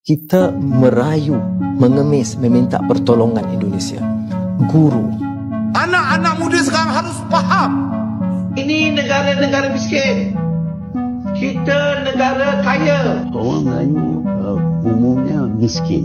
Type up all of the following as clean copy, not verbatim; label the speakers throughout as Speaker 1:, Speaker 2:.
Speaker 1: Kita merayu, mengemis, meminta pertolongan Indonesia. Guru.
Speaker 2: Anak-anak muda sekarang harus faham. Ini negara-negara miskin. Kita negara kaya.
Speaker 3: Orang Melayu umumnya miskin.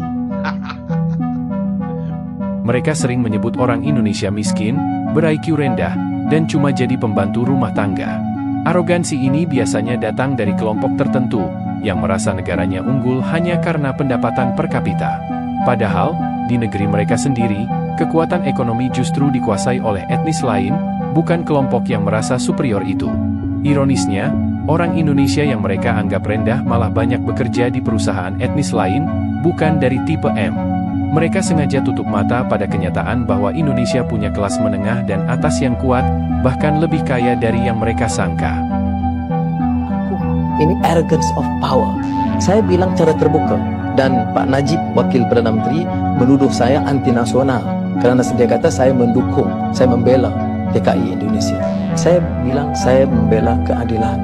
Speaker 4: Mereka sering menyebut orang Indonesia miskin, ber-IQ rendah, dan cuma jadi pembantu rumah tangga. Arogansi ini biasanya datang dari kelompok tertentu yang merasa negaranya unggul hanya karena pendapatan per kapita. Padahal, di negeri mereka sendiri, kekuatan ekonomi justru dikuasai oleh etnis lain, bukan kelompok yang merasa superior itu. Ironisnya, orang Indonesia yang mereka anggap rendah malah banyak bekerja di perusahaan etnis lain, bukan dari tipe M. Mereka sengaja tutup mata pada kenyataan bahwa Indonesia punya kelas menengah dan atas yang kuat, bahkan lebih kaya dari yang mereka sangka.
Speaker 1: Ini arrogance of power. Saya bilang cara terbuka. Dan Pak Najib, Wakil Perdana Menteri, menuduh saya anti-nasional. Kerana dia kata saya mendukung, saya membela TKI Indonesia. Saya bilang saya membela keadilan.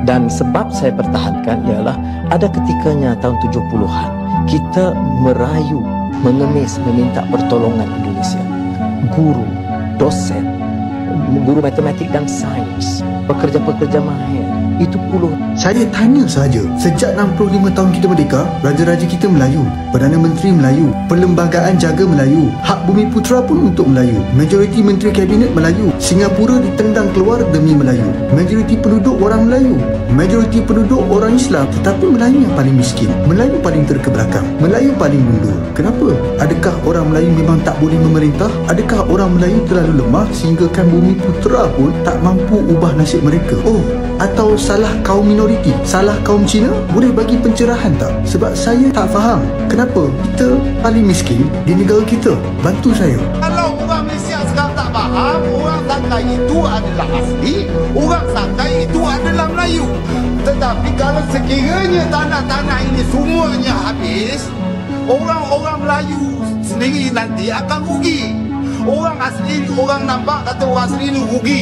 Speaker 1: Dan sebab saya pertahankan ialah ada ketikanya tahun 70-an kita merayu, mengemis, meminta pertolongan Indonesia. Guru, dosen, guru matematik dan sains, pekerja-pekerja mahir, itu puluh.
Speaker 5: Saya tanya saja, sejak 65 tahun kita merdeka, raja-raja kita Melayu, Perdana Menteri Melayu, perlembagaan jaga Melayu, hak bumi putera pun untuk Melayu, majoriti menteri kabinet Melayu, Singapura ditendang keluar demi Melayu, majoriti penduduk orang Melayu, majoriti penduduk orang Islam, tetapi Melayu yang paling miskin, Melayu paling terkebelakang, Melayu paling mundur. Kenapa? Adakah orang Melayu memang tak boleh memerintah? Adakah orang Melayu terlalu lemah sehinggakan bumi putera pun tak mampu ubah nasib mereka? Oh, atau salah kaum minoriti, salah kaum Cina? Boleh bagi pencerahan tak? Sebab saya tak faham kenapa kita paling miskin di negara kita. Bantu saya.
Speaker 2: Kalau orang Malaysia sekarang tak faham, orang sangka itu adalah asli, orang sangka itu adalah Melayu. Tetapi kalau sekiranya tanah-tanah ini semuanya habis, orang-orang Melayu sendiri nanti akan rugi. Orang asli, orang nampak kata orang asli ini rugi.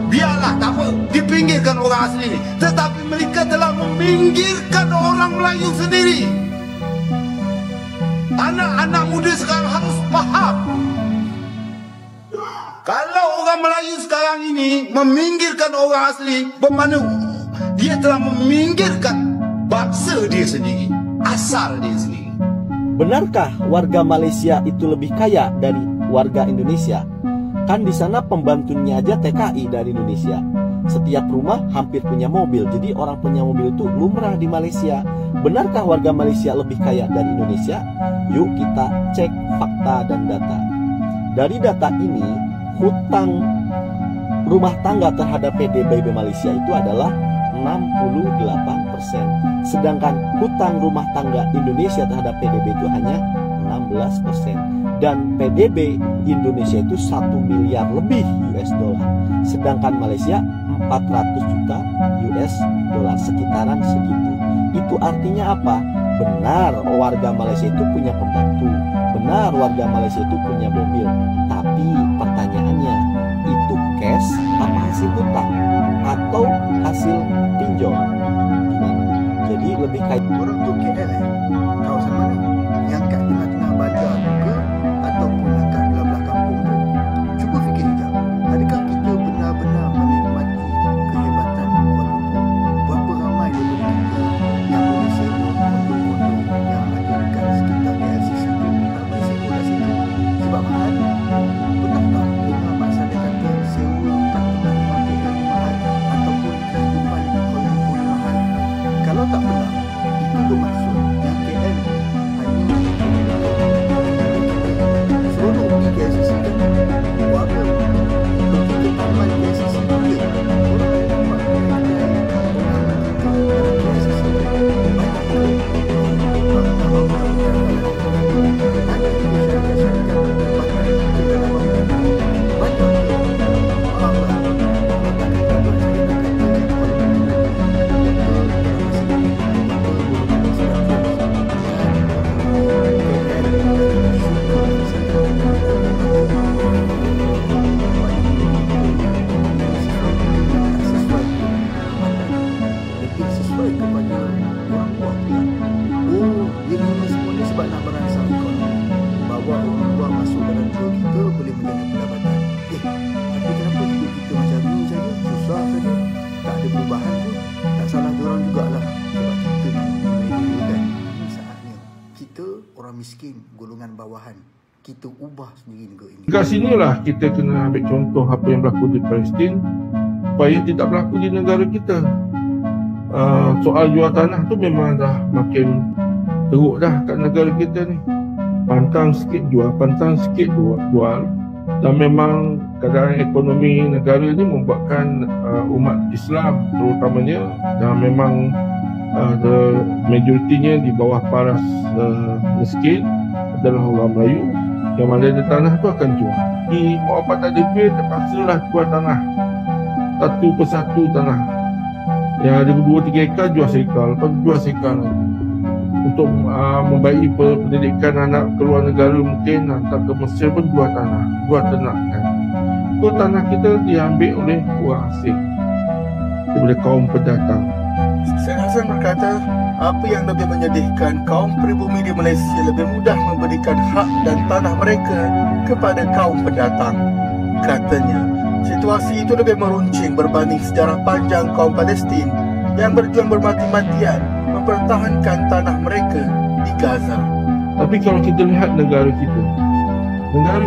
Speaker 2: Biarlah, tak apa, dipinggirkan orang asli ini. Tetapi mereka telah meminggirkan orang Melayu sendiri. Anak-anak muda sekarang harus faham. Kalau orang Melayu sekarang ini meminggirkan orang asli, bermakna dia telah meminggirkan bangsa dia sendiri, asal dia sendiri.
Speaker 6: Benarkah warga Malaysia itu lebih kaya dari warga Indonesia? Kan di sana pembantunya aja TKI dari Indonesia. Setiap rumah hampir punya mobil. Jadi orang punya mobil itu lumrah di Malaysia. Benarkah warga Malaysia lebih kaya dari Indonesia? Yuk kita cek fakta dan data. Dari data ini, hutang rumah tangga terhadap PDB Malaysia itu adalah 68%. Sedangkan hutang rumah tangga Indonesia terhadap PDB itu hanya 16%. Dan PDB Indonesia itu 1 miliar lebih US dollar. Sedangkan Malaysia 400 juta US dollar, sekitaran segitu. Itu artinya apa? Benar warga Malaysia itu punya pembantu, benar warga Malaysia itu punya mobil. Tapi pertanyaannya, itu cash apa hasil hutang atau hasil pinjol? Gimana? Jadi lebih kayak
Speaker 5: Orang tu KL kawasan mana? Yang kat tengah-tengah bandar tu ke? Ataupun yang kat belah-belah kampung tu? Cuba fikir sekejap. Adakah kita benar-benar menikmati kehebatan Kuala Lumpur? Berapa ramai daripada kita yang boleh sewa kondo-kondo yang ada dekat sekitar KLCC tu? Tak boleh sewa kat situ. Sebab mahal. Benar tak dengar Mak Saleh kata sewa kat tengah-tengah KL ni mahal? Ataupun kehidupan di Kuala Lumpur ni mahal? Kalau tak benar, itu bermaksud yang KL hanya miskin, golongan bawahan. Kita ubah sendiri negara ini.
Speaker 7: Dekat sinilah kita kena ambil contoh apa yang berlaku di Palestin supaya tidak berlaku di negara kita. Soal jual tanah tu memang dah makin teruk dah kat negara kita ni. Pantang sikit jual, pantang sikit jual. Dan memang keadaan ekonomi negara ni membuatkan umat Islam terutamanya, dan memang majoritinya di bawah paras miskin adalah orang Melayu, yang mana ada tanah tu akan jual. Di mak bapak tak ada duit, terpaksalah jual tanah satu persatu tanah. Yang ada 2-3 ekar jual sekar, lepas jual sekar lagi. Untuk membaiki pendidikan anak keluar negara, mungkin hantar ke Mesir pun jual tanah, jual ternak kan. Itu tanah kita diambil oleh orang asing daripada kaum pendatang.
Speaker 5: Syed Hassan berkata, apa yang lebih menyedihkan, kaum pribumi di Malaysia lebih mudah memberikan hak dan tanah mereka kepada kaum pendatang. Katanya, situasi itu lebih meruncing berbanding sejarah panjang kaum Palestin yang berjuang bermati-matian mempertahankan tanah mereka di Gaza.
Speaker 7: Tapi kalau kita lihat negara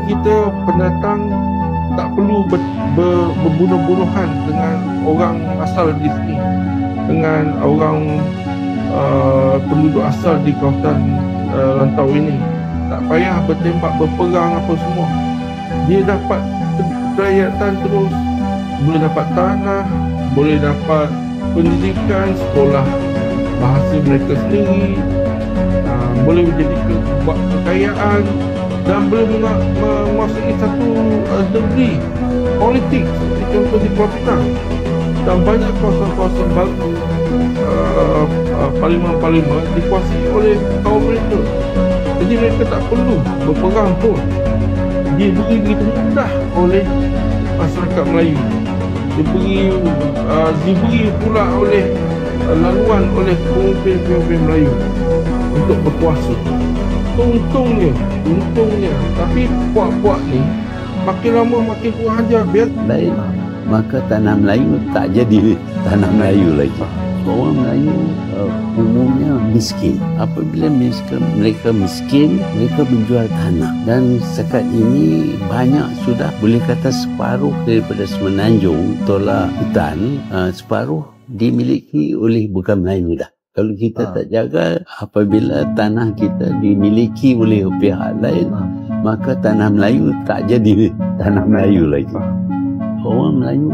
Speaker 7: kita pendatang tak perlu berbunuh-bunuhan dengan orang asal di sini, dengan orang penduduk asal di kawasan rantau ini. Tak payah bertembak, berperang apa semua. Dia dapat kerakyatan terus, boleh dapat tanah, boleh dapat pendidikan, sekolah bahasa mereka sendiri, boleh menjadi kekayaan, dan boleh menguasai satu degree politik seperti contoh di Pulau Pinang, dan banyak kawasan-kawasan baru parlimen-parlimen dikuasai oleh kaum mereka. Jadi mereka tak perlu berperang pun, diberi begitu mudah oleh masyarakat Melayu, diberi pula oleh laluan oleh pemimpin-pemimpin Melayu untuk berkuasa. Untungnya, tapi puak-puak ni makin lama makin kurang ajar.
Speaker 3: Lain, maka tanah Melayu tak jadi tanah Melayu lagi. Orang Melayu umumnya miskin. Apabila mereka miskin, mereka menjual tanah. Dan sekat ini banyak sudah, boleh kata separuh daripada Semenanjung tolak hutan, separuh dimiliki oleh bukan Melayu dah. Kalau kita tak jaga, apabila tanah kita dimiliki oleh pihak lain, maka tanah Melayu tak jadi tanah Melayu lagi. Orang Melayu